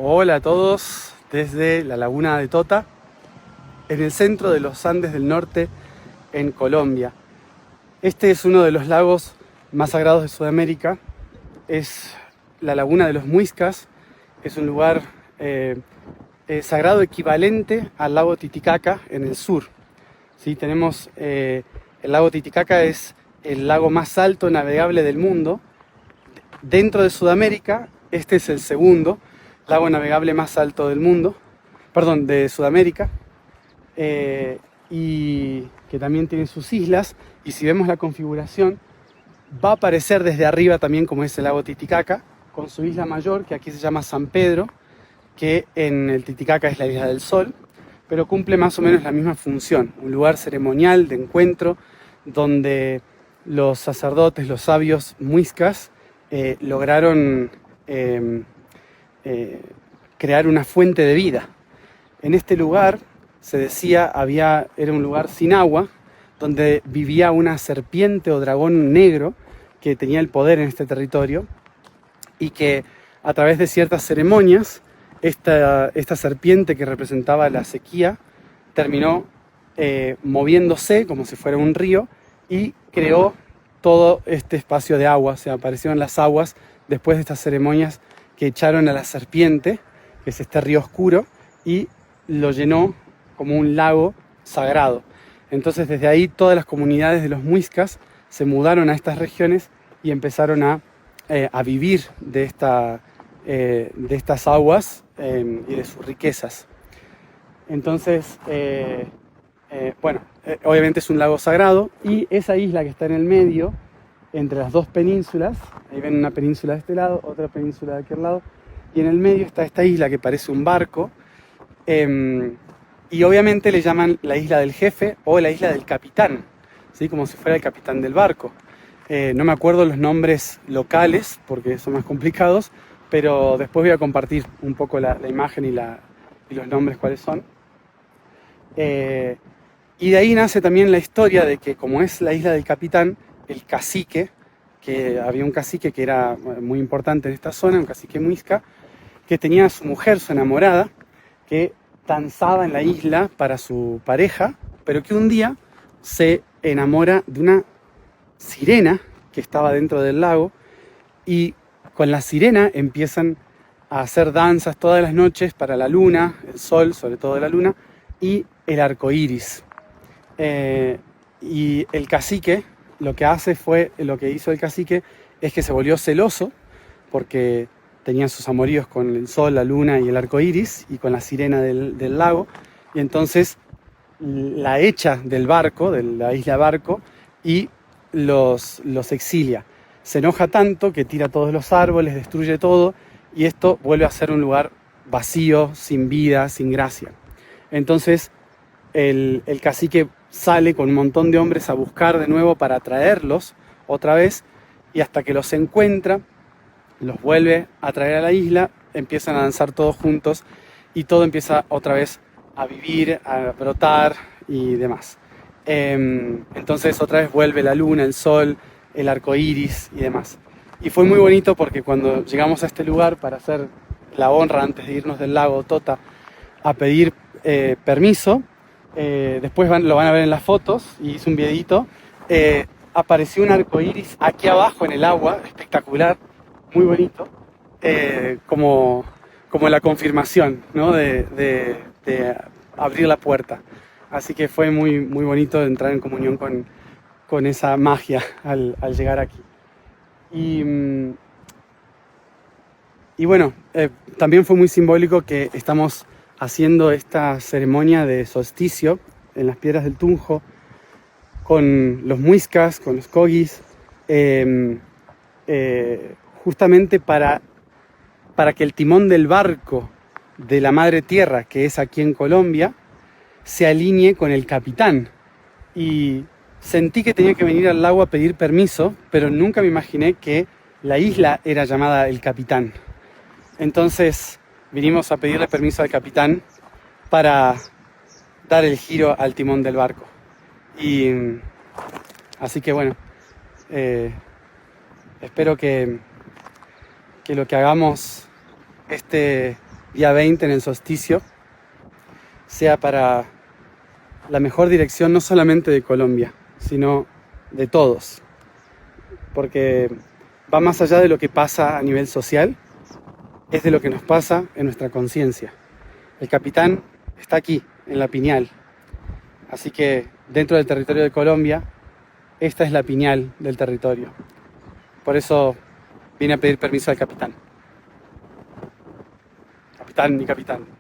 Hola a todos desde la laguna de Tota, en el centro de los Andes del Norte, en Colombia. Este es uno de los lagos más sagrados de Sudamérica. Es la laguna de los Muiscas. Es un lugar sagrado equivalente al lago Titicaca en el sur. ¿Sí? Tenemos el lago Titicaca, es el lago más alto navegable del mundo. Dentro de Sudamérica, este es el segundo lago navegable más alto del mundo, perdón, de Sudamérica, y que también tiene sus islas. Y si vemos la configuración, va a aparecer desde arriba también como es el lago Titicaca, con su isla mayor, que aquí se llama San Pedro, que en el Titicaca es la isla del Sol, pero cumple más o menos la misma función, un lugar ceremonial de encuentro donde los sacerdotes, los sabios muiscas, lograron crear una fuente de vida. En este lugar, se decía, era un lugar sin agua, donde vivía una serpiente o dragón negro que tenía el poder en este territorio, y que a través de ciertas ceremonias, esta serpiente que representaba la sequía terminó moviéndose como si fuera un río y creó todo este espacio de agua. O sea, aparecieron las aguas después de estas ceremonias que echaron a la serpiente, que es este río oscuro, y lo llenó como un lago sagrado. Entonces desde ahí todas las comunidades de los muiscas se mudaron a estas regiones y empezaron a vivir de estas aguas y de sus riquezas. Entonces, obviamente es un lago sagrado, y esa isla que está en el medio, entre las dos penínsulas, ahí ven una península de este lado, otra península de aquel lado, y en el medio está esta isla que parece un barco, y obviamente le llaman la isla del jefe o la isla del capitán, ¿sí? Como si fuera el capitán del barco. No me acuerdo los nombres locales porque son más complicados, pero después voy a compartir un poco la imagen y los nombres cuáles son. Y de ahí nace también la historia de que, como es la isla del capitán, el cacique, que había un cacique que era muy importante en esta zona, un cacique muisca, que tenía a su mujer, su enamorada, que danzaba en la isla para su pareja, pero que un día se enamora de una sirena que estaba dentro del lago, y con la sirena empiezan a hacer danzas todas las noches para la luna, el sol, sobre todo la luna, y el arco iris. Y el cacique lo que hizo el cacique es que se volvió celoso porque tenía sus amoríos con el sol, la luna y el arco iris, y con la sirena del lago, y entonces la echa del barco, de la isla Barco, y los exilia. Se enoja tanto que tira todos los árboles, destruye todo, y esto vuelve a ser un lugar vacío, sin vida, sin gracia. Entonces el cacique sale con un montón de hombres a buscar de nuevo para traerlos otra vez, y hasta que los encuentra, los vuelve a traer a la isla, empiezan a danzar todos juntos y todo empieza otra vez a vivir, a brotar y demás. Entonces otra vez vuelve la luna, el sol, el arco iris y demás. Y fue muy bonito porque cuando llegamos a este lugar para hacer la honra antes de irnos del lago Tota a pedir permiso, después lo van a ver en las fotos, y hice un videito, apareció un arco iris aquí abajo en el agua, espectacular, muy bonito, como la confirmación, ¿no? de abrir la puerta. Así que fue muy, muy bonito entrar en comunión con esa magia al llegar aquí. Y bueno, también fue muy simbólico que estamos haciendo esta ceremonia de solsticio en las Piedras del Tunjo con los muiscas, con los cogis, justamente para que el timón del barco de la Madre Tierra, que es aquí en Colombia, se alinee con el capitán. Y sentí que tenía que venir al lago a pedir permiso, pero nunca me imaginé que la isla era llamada el Capitán. Entonces vinimos a pedirle permiso al capitán para dar el giro al timón del barco. Y así que bueno, espero que lo que hagamos este día 20 en el solsticio, sea para la mejor dirección no solamente de Colombia, sino de todos. Porque va más allá de lo que pasa a nivel social, es de lo que nos pasa en nuestra conciencia. El capitán está aquí, en la piñal. Así que dentro del territorio de Colombia, esta es la piñal del territorio. Por eso vine a pedir permiso al capitán. Capitán, mi capitán.